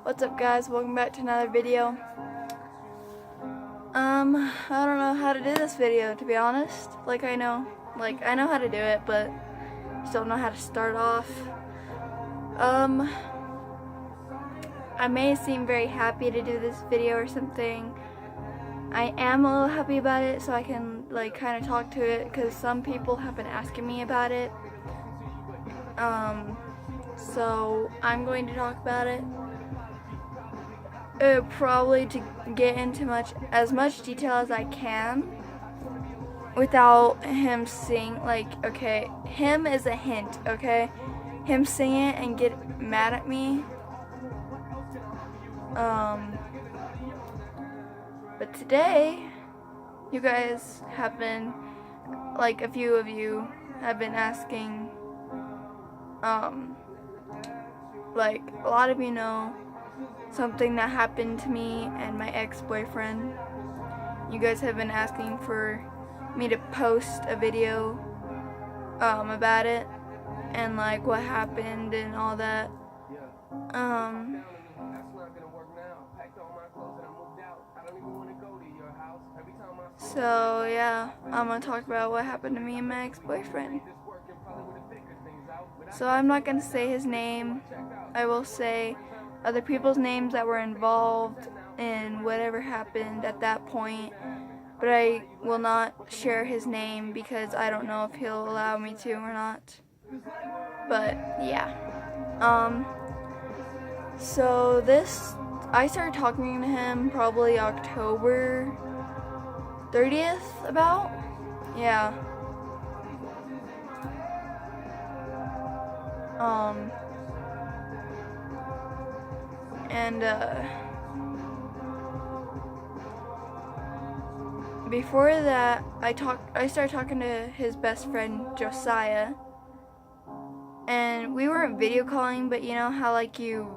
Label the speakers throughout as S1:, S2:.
S1: What's up, guys? Welcome back to another video. I don't know how to do this video, to be honest. I know how to do it, but just don't know how to start off. I may seem very happy to do this video or something. I am a little happy about it, so I can kind of talk to it, because some people have been asking me about it. So I'm going to talk about it. Probably to get into as much detail as I can without him saying, okay, him is a hint, okay? Him saying it and get mad at me. But today, you guys have been, a few of you have been asking, a lot of you know something that happened to me and my ex-boyfriend. You guys have been asking for me to post a video about it and what happened and all that. So yeah, I'm gonna talk about what happened to me and my ex-boyfriend. So I'm not gonna say his name. I will say other people's names that were involved in whatever happened at that point, but I will not share his name because I don't know if he'll allow me to or not. But yeah, so I started talking to him probably October 30th about, yeah. And before that, I started talking to his best friend Josiah, and we weren't video calling, but you know how you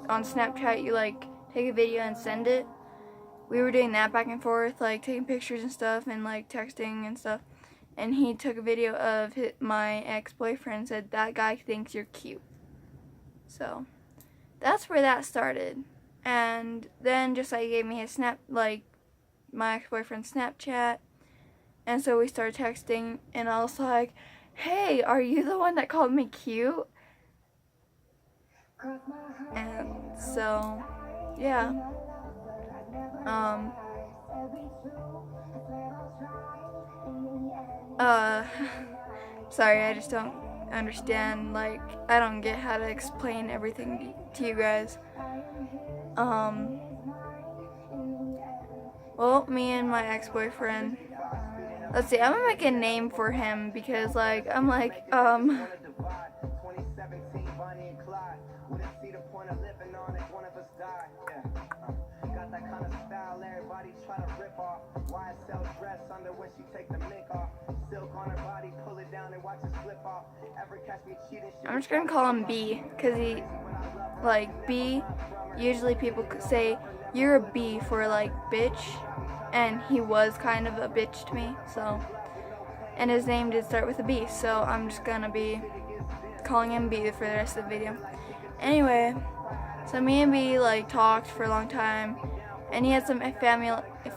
S1: on Snapchat you take a video and send it. We were doing that back and forth, taking pictures and stuff, and texting and stuff. And he took a video of my ex-boyfriend and said, "That guy thinks you're cute." So that's where that started. And then Josiah gave me his my ex-boyfriend's Snapchat, and so we started texting, and I was like, "Hey, are you the one that called me cute?" And so yeah, sorry, I just don't understand, I don't get how to explain everything to you guys. Well, me and my ex-boyfriend, let's see, I'm gonna make a name for him because I'm just gonna call him B, because he, B, usually people say, "You're a B" for bitch, and he was kind of a bitch to me, so, and his name did start with a B, so I'm just gonna be calling him B for the rest of the video. Anyway, so me and B talked for a long time, and he had some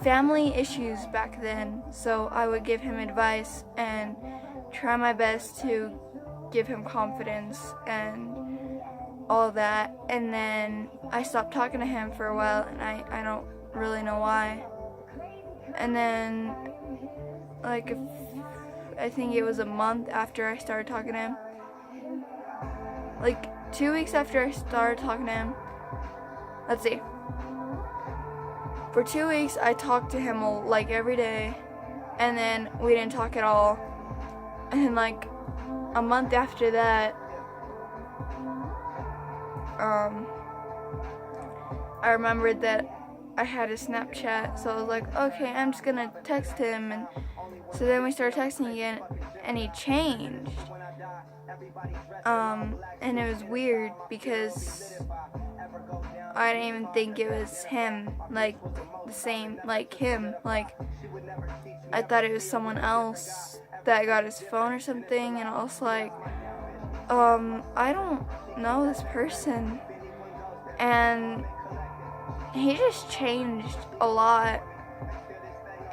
S1: family issues back then, so I would give him advice and try my best to give him confidence and all that. And then I stopped talking to him for a while, and I don't really know why. And then I think it was a month after I started talking to him, 2 weeks after I started talking to him, let's see, for 2 weeks I talked to him every day, and then we didn't talk at all. And a month after that, I remembered that I had a Snapchat, so I was like, okay, I'm just gonna text him. And so then we started texting again, and he changed. And it was weird because I didn't even think it was him, the same, him. I thought it was someone else that got his phone or something, and I was like, I don't know this person. and he just changed a lot.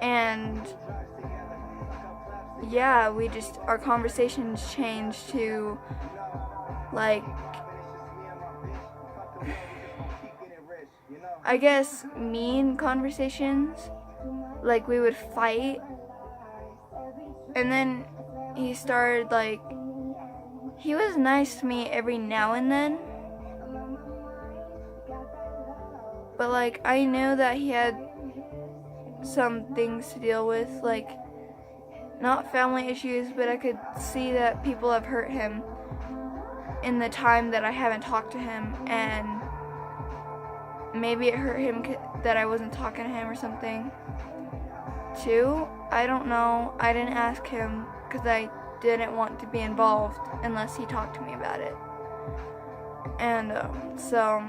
S1: And yeah, our conversations changed to like, I guess, mean conversations. Like, we would fight, and then he started, like, he was nice to me every now and then, but like, I knew that he had some things to deal with, like, not family issues, but I could see that people have hurt him in the time that I haven't talked to him, and maybe it hurt him that I wasn't talking to him or something too. I don't know. I didn't ask him because I didn't want to be involved unless he talked to me about it. And so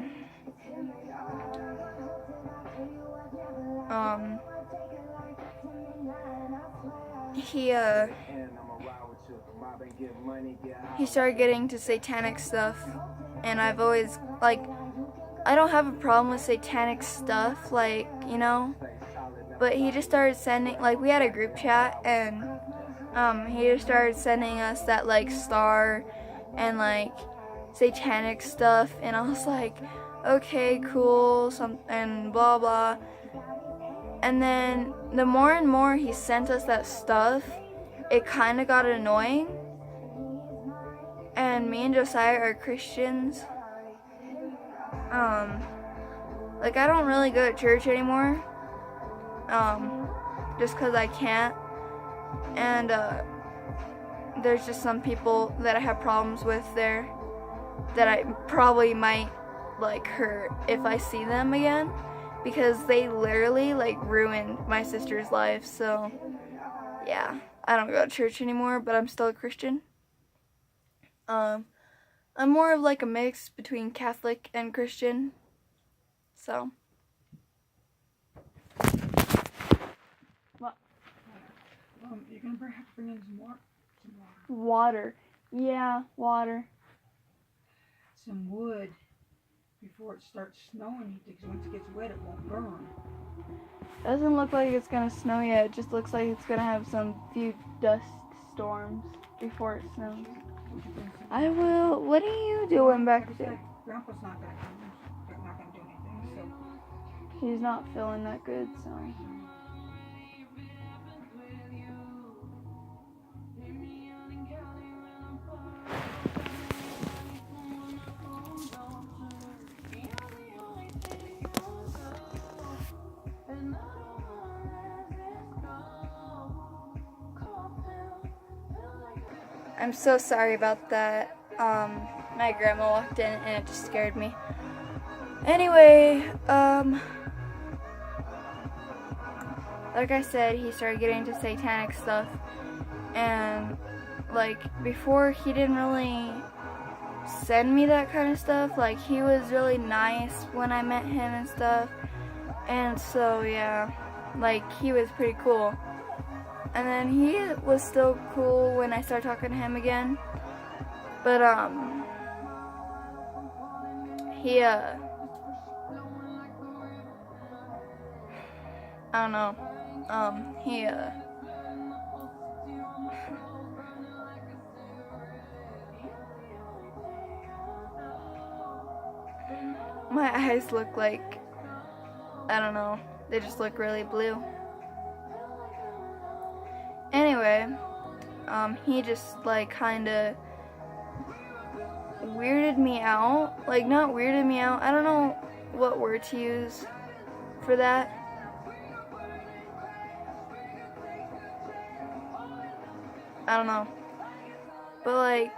S1: he started getting to satanic stuff, and I've always, like, I don't have a problem with satanic stuff, like, you know, but he just started sending, like, we had a group chat, and he just started sending us that, like, star and, like, satanic stuff, and I was like, okay, cool, and blah blah. And then the more and more he sent us that stuff, it kind of got annoying. And me and Josiah are Christians. Like, I don't really go to church anymore, just because I can't. And there's just some people that I have problems with there that I probably might, like, hurt if I see them again, because they literally, like, ruined my sister's life. So yeah, I don't go to church anymore, but I'm still a Christian. I'm more of, like, a mix between Catholic and Christian. So what?
S2: You're gonna have to bring in some water.
S1: Water. Yeah, water.
S2: Some wood before it starts snowing, because once it gets wet, it won't burn.
S1: Doesn't look like it's gonna snow yet. It just looks like it's gonna have some few dust storms before it snows. I will. What are you doing back there?
S2: Grandpa's not gonna come. They're not gonna do anything. So
S1: He's not feeling that good, so. I'm so sorry about that. My grandma walked in and it just scared me. Anyway, like I said, he started getting into satanic stuff, and like before he didn't really send me that kind of stuff. Like, he was really nice when I met him and stuff, and so yeah, like, he was pretty cool. And then he was still cool when I started talking to him again. But, he, I don't know. He, my eyes look like, I don't know, they just look really blue. Anyway, he just, like, kinda weirded me out. Like, not weirded me out, I don't know what word to use for that. I don't know. But, like,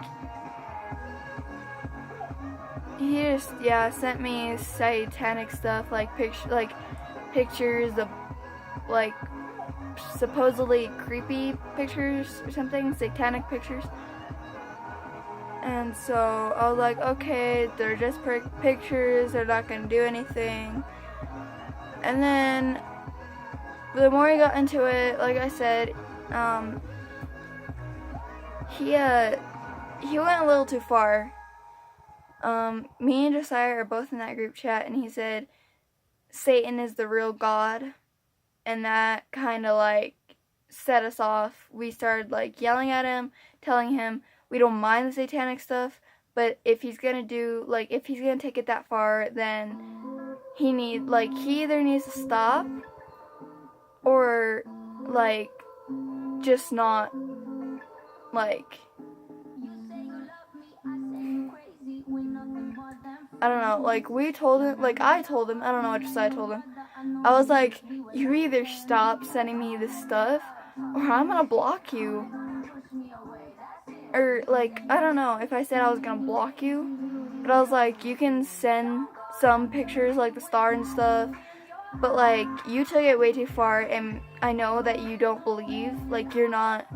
S1: he just, yeah, sent me satanic stuff, like, pictures of, like, supposedly creepy pictures or something, satanic pictures. And so I was like, okay, they're just pictures, they're not gonna do anything. And then the more I got into it, like I said, he went a little too far. Me and Josiah are both in that group chat, and he said Satan is the real God, and that kind of like set us off. We started like yelling at him, telling him we don't mind the satanic stuff, but if he's gonna take it that far, then he either needs to stop or like just not like, I don't know, like we told him, like I told him, I don't know what Josiah told him. I was like, you either stop sending me this stuff or I'm gonna block you. Or like, I don't know if I said I was gonna block you, but I was like, you can send some pictures like the star and stuff, but like you took it way too far, and I know that you don't believe, like you're not,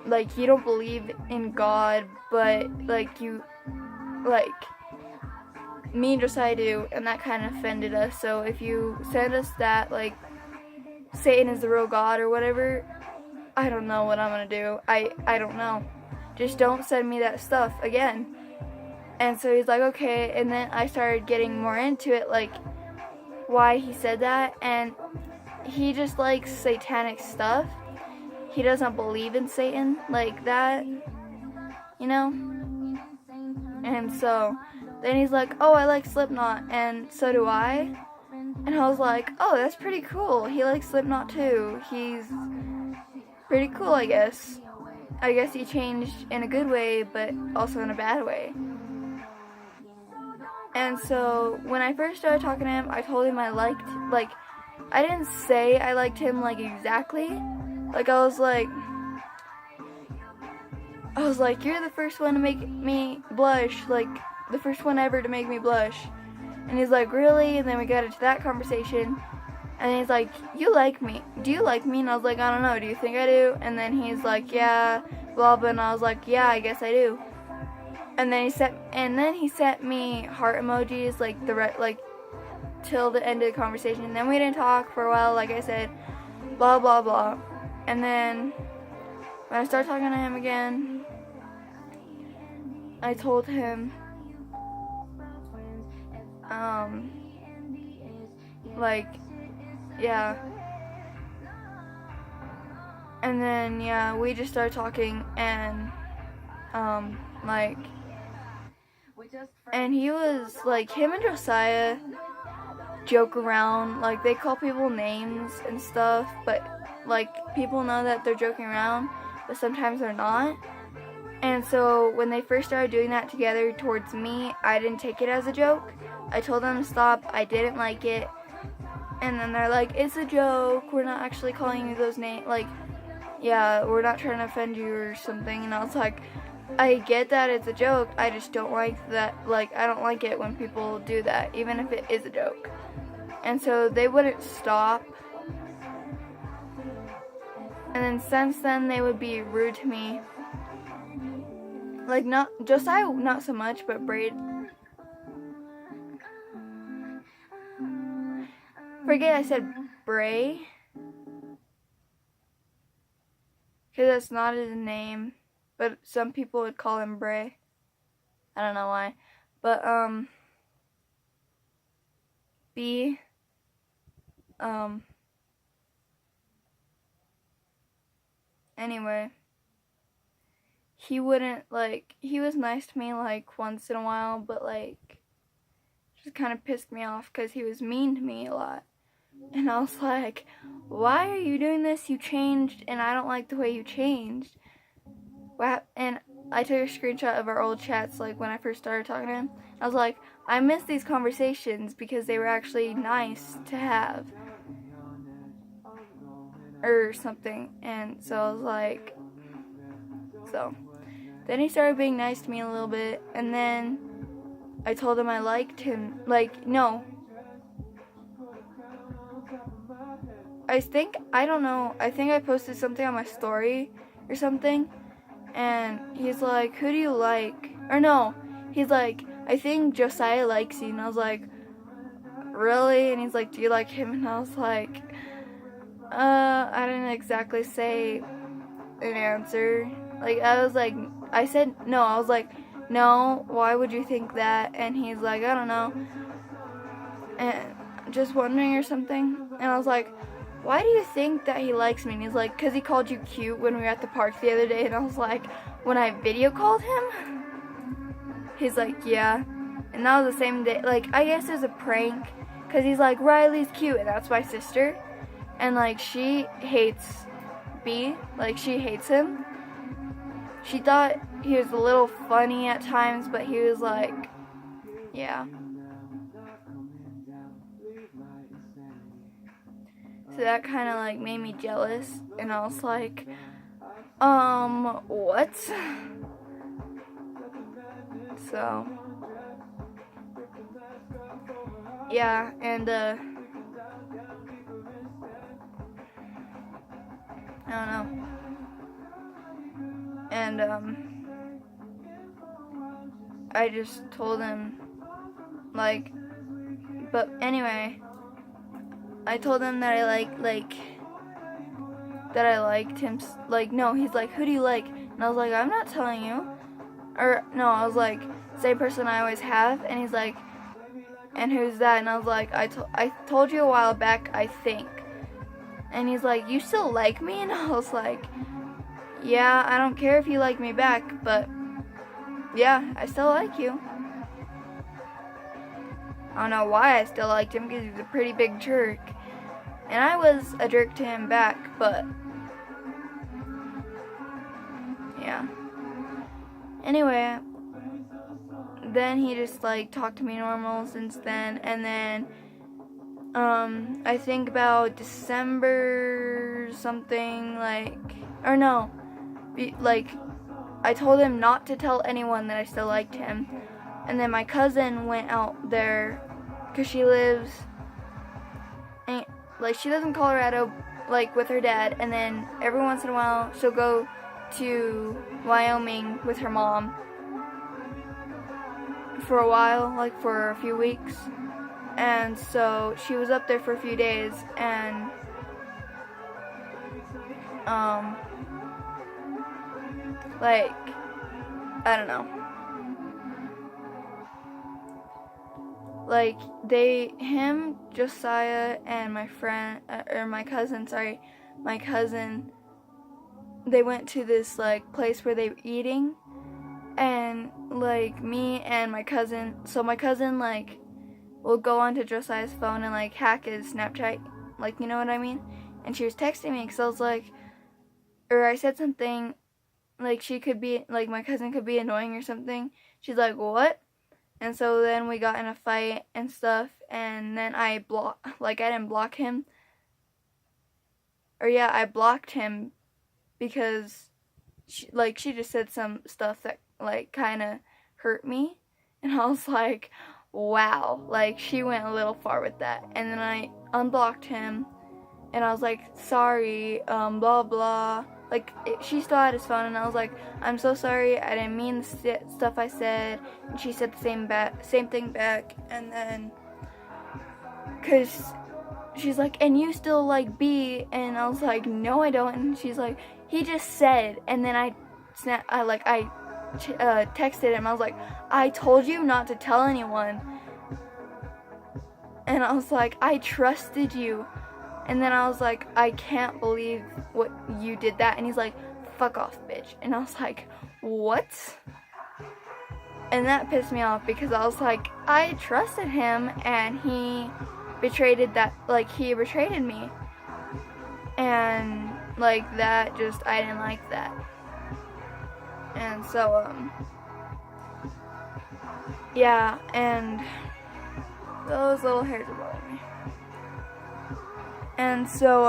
S1: like you don't believe in God, but like you, like me and Josiah do, and that kind of offended us. So if you send us that, like Satan is the real God or whatever, I don't know what I'm gonna do. I don't know. Just don't send me that stuff again. And so he's like, okay. And then I started getting more into it, like why he said that. And he just likes satanic stuff. He doesn't believe in Satan like that, you know? And so then he's like, oh, I like Slipknot, and so do I. And I was like, oh, that's pretty cool. He likes Slipknot too. He's pretty cool, I guess. I guess he changed in a good way, but also in a bad way. And so when I first started talking to him, I told him I didn't say I liked him like exactly. Like I was like, you're the first one to make me blush, like the first one ever to make me blush. And he's like, really? And then we got into that conversation. And he's like, you like me. Do you like me? And I was like, I don't know. Do you think I do? And then he's like, yeah, blah, blah. And I was like, yeah, I guess I do. And then he sent me heart emojis, like till the end of the conversation. And then we didn't talk for a while, like I said, blah, blah, blah. And then when I started talking to him again, I told him, yeah. And then, yeah, we just started talking, and, and he was, like, him and Josiah joke around, like, they call people names and stuff, but, like, people know that they're joking around, but sometimes they're not. And so, when they first started doing that together towards me, I didn't take it as a joke. I told them to stop, I didn't like it. And then they're like, it's a joke, we're not actually calling you those names, like, yeah, we're not trying to offend you or something. And I was like, I get that it's a joke, I just don't like that, like, I don't like it when people do that, even if it is a joke. And so they wouldn't stop. And then since then, they would be rude to me. Like, not, Josiah, not so much, but Braid. Forget I said Bray, because that's not his name, but some people would call him Bray. I don't know why, but B, anyway, he wouldn't, like, he was nice to me, like, once in a while, but, like, just kind of pissed me off, because he was mean to me a lot. And I was like, why are you doing this? You changed, and I don't like the way you changed. And I took a screenshot of our old chats, like, when I first started talking to him. I was like, I miss these conversations because they were actually nice to have. Or something. And so I was like, so. Then he started being nice to me a little bit, and then I told him I liked him. Like, no. I think I posted something on my story or something, and he's like, who do you like? Or no, he's like, I think Josiah likes you, and I was like, really? And he's like, do you like him? And I was like, I didn't exactly say an answer. Like, I said no, I was like, no, why would you think that? And he's like, I don't know, and just wondering or something. And I was like, why do you think that he likes me? And he's like, because he called you cute when we were at the park the other day. And I was like, when I video called him? He's like, yeah. And that was the same day. Like, I guess it was a prank, because he's like, Riley's cute, and that's my sister. And like, she hates B. Like, she hates him. She thought he was a little funny at times, but he was like, yeah. So that kind of like made me jealous, and I was like, what? So, yeah, and I don't know. And I just told him, like, but anyway, I told him that I that I liked him. Like, no, he's like, who do you like? And I was like, I'm not telling you. Or no, I was like, same person I always have. And he's like, and who's that? And I was like, I told you a while back, I think. And he's like, you still like me? And I was like, yeah, I don't care if you like me back, but yeah, I still like you. I don't know why I still liked him, because he's a pretty big jerk. And I was a jerk to him back, but yeah. Anyway, then he just like talked to me normal since then, and then I think about December something, like, or no, like, I told him not to tell anyone that I still liked him. And then my cousin went out there, because she lives in Colorado, like, with her dad. And then every once in a while, she'll go to Wyoming with her mom for a while, like, for a few weeks. And so she was up there for a few days, and like, I don't know. Like, him, Josiah, and my cousin, they went to this, like, place where they were eating, and, like, me and my cousin, like, will go onto Josiah's phone and, like, hack his Snapchat, like, you know what I mean? And she was texting me, because I was like, or I said something, like, my cousin could be annoying or something. She's like, what? And so then we got in a fight and stuff, and then I didn't block him. Or yeah, I blocked him because she just said some stuff that, like, kind of hurt me. And I was like, wow, like, she went a little far with that. And then I unblocked him, and I was like, sorry, blah, blah. Like, she still had his phone, and I was like, I'm so sorry, I didn't mean the stuff I said. And she said the same thing back. And then, because she's like, and you still like B? And I was like, no, I don't. And she's like, he just said. And then I texted him. I was like, I told you not to tell anyone. And I was like, I trusted you. And then I was like, I can't believe what you did that. And he's like, fuck off, bitch. And I was like, what? And that pissed me off, because I was like, I trusted him, and he betrayed me. And, like, that just, I didn't like that. And so, yeah, and those little hairs are bothering me. And so,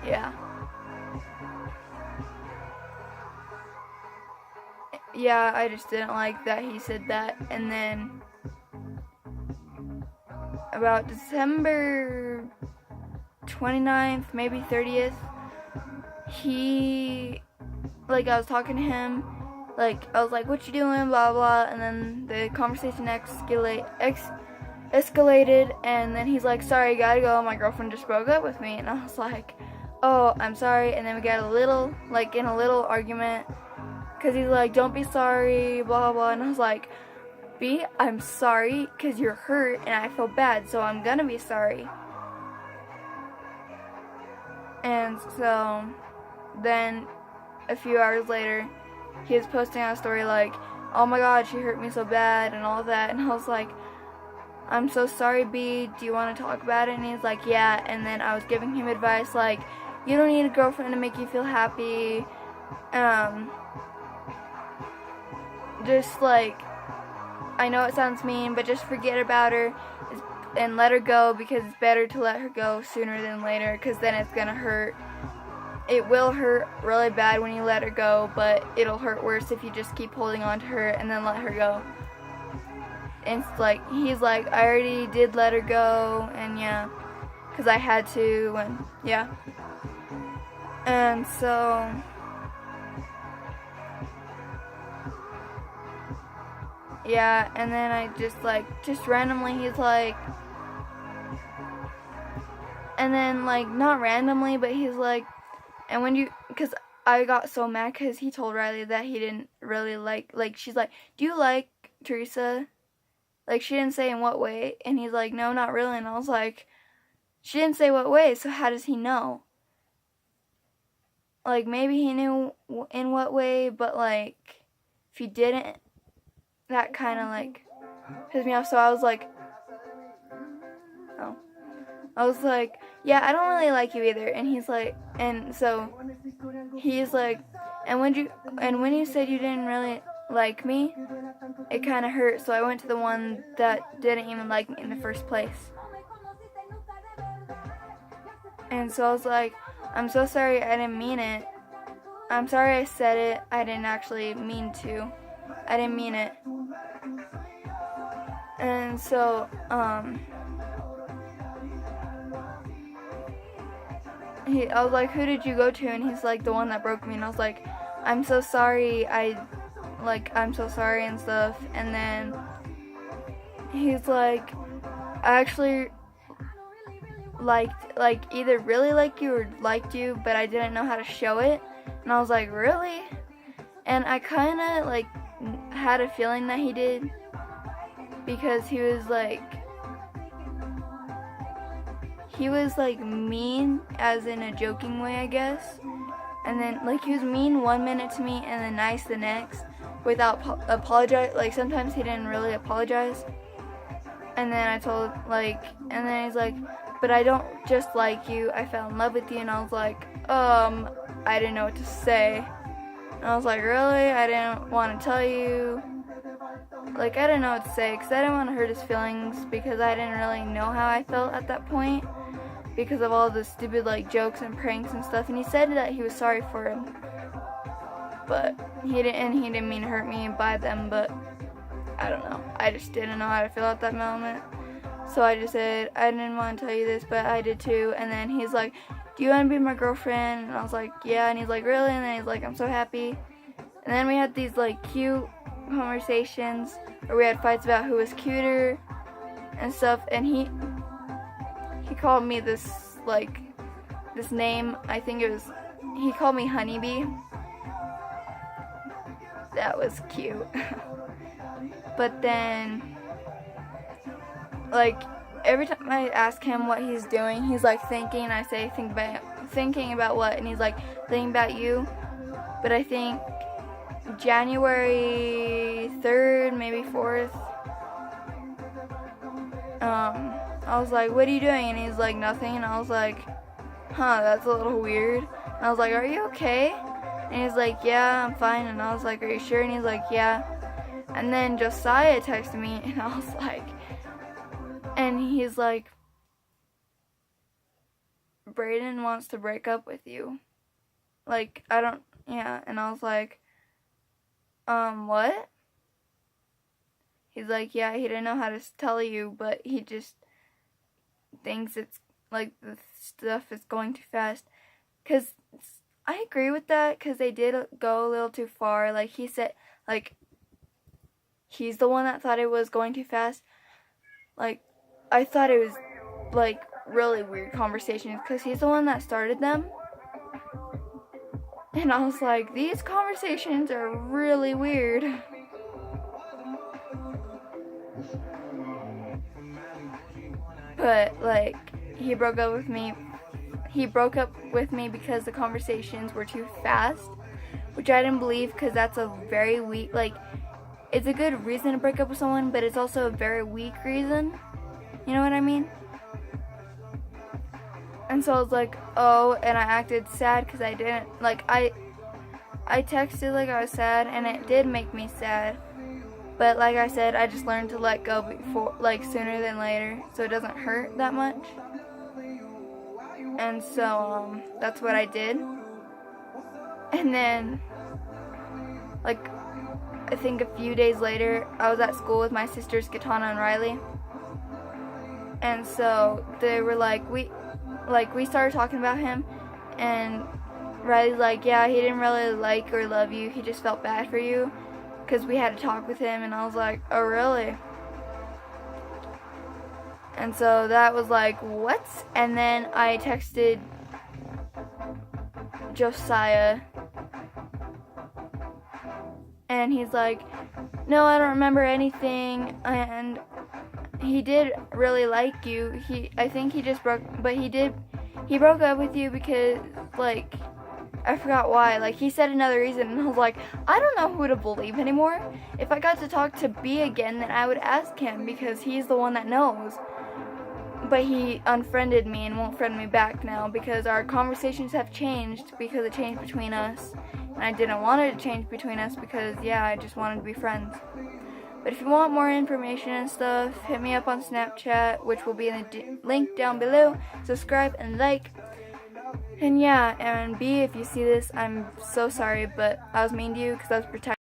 S1: yeah. Yeah, I just didn't like that he said that. And then, about December 29th, maybe 30th, I was talking to him, like, I was like, what you doing, blah, blah, and then the conversation escalated, and then he's like, sorry, gotta go, my girlfriend just broke up with me. And I was like, oh, I'm sorry. And then we got in a little argument, because he's like, don't be sorry, blah, blah, blah. And I was like, B, I'm sorry because you're hurt and I feel bad, so I'm gonna be sorry. And so then a few hours later, he was posting on a story like, oh my god, she hurt me so bad and all that. And I was like, I'm so sorry, B, do you want to talk about it? And he's like, yeah. And then I was giving him advice like, you don't need a girlfriend to make you feel happy. Just like, I know it sounds mean, but just forget about her and let her go, because it's better to let her go sooner than later, because then it's gonna hurt. It will hurt really bad when you let her go, but it'll hurt worse if you just keep holding on to her and then let her go. And it's like, he's like, I already did let her go, and yeah, because I had to, and yeah. And so, yeah, and then I just randomly, he's like, and then like, not randomly, but he's like, and when you, because I got so mad because he told Riley that he didn't really like, she's like, do you like Teresa? Like, she didn't say in what way, and he's like, no, not really. And I was like, she didn't say what way, so how does he know? Like, maybe he knew in what way, but like, if he didn't, that kind of like pissed me off. So I was like, oh, I was like, yeah, I don't really like you either. And he's like, and so he's like, and when you said you didn't really like me, it kind of hurt. So I went to the one that didn't even like me in the first place. And so I was like, I'm so sorry, I didn't mean it. I'm sorry I said it. I didn't actually mean to. I didn't mean it. And so, I was like, who did you go to? And he's like, the one that broke me. And I was like, I'm so sorry. I'm so sorry and stuff. And then he's like, I actually either really liked you or liked you, but I didn't know how to show it. And I was like, really? And I kind of like had a feeling that he did, because he was like mean, as in a joking way, I guess. And then like he was mean one minute to me and then nice the next, without apologize. Like sometimes he didn't really apologize. And then and then he's like, but I don't just like you, I fell in love with you. And I was like, I didn't know what to say. And I was like, really? I didn't want to tell you. Like, I didn't know what to say, because I didn't want to hurt his feelings, because I didn't really know how I felt at that point, because of all the stupid, like, jokes and pranks and stuff. And he said that he was sorry for him, but he didn't mean to hurt me by them, but I don't know. I just didn't know how to feel at that moment. So I just said, I didn't want to tell you this, but I did too. And then he's like, do you want to be my girlfriend? And I was like, yeah. And he's like, really? And then he's like, I'm so happy. And then we had these like cute conversations where we had fights about who was cuter and stuff. And he called me this name. I think he called me Honeybee. That was cute. But then, like, every time I ask him what he's doing, he's like thinking. I say, thinking about what? And he's like, thinking about you. But I think January 3rd, maybe 4th, I was like, what are you doing? And he's like, nothing. And I was like, huh, that's a little weird. And I was like, are you okay? And he's like, yeah, I'm fine. And I was like, are you sure? And he's like, yeah. And then Josiah texted me, and I was like, and he's like, Brayden wants to break up with you. Like, yeah. And I was like, what? He's like, yeah, he didn't know how to tell you, but he just thinks it's, like, the stuff is going too fast. Because I agree with that, because they did go a little too far. Like, he said, like, he's the one that thought it was going too fast. Like, I thought it was, like, really weird conversations, because he's the one that started them. And I was like, these conversations are really weird. But like, he broke up with me. He broke up with me because the conversations were too fast, which I didn't believe, because that's a very weak, like, it's a good reason to break up with someone, but it's also a very weak reason. You know what I mean? And so I was like, oh, and I acted sad because I didn't, like, I texted like I was sad, and it did make me sad. But like I said, I just learned to let go before, like, sooner than later, so it doesn't hurt that much. And so, that's what I did. And then, like, I think a few days later, I was at school with my sisters, Katana and Riley. And so, they were like, we started talking about him, and Riley's like, yeah, he didn't really like or love you, he just felt bad for you, because we had to talk with him. And I was like, oh, really? And so that was like, what? And then I texted Josiah, and he's like, no, I don't remember anything, and he did really like you. I think he just broke up with you because, like, I forgot why. Like, he said another reason, and I was like, I don't know who to believe anymore. If I got to talk to B again, then I would ask him, because he's the one that knows. But he unfriended me and won't friend me back now, because our conversations have changed, because it changed between us. And I didn't want it to change between us, because, yeah, I just wanted to be friends. But if you want more information and stuff, hit me up on Snapchat, which will be in the link down below. Subscribe and like. And yeah, and B, if you see this, I'm so sorry, but I was mean to you because I was protecting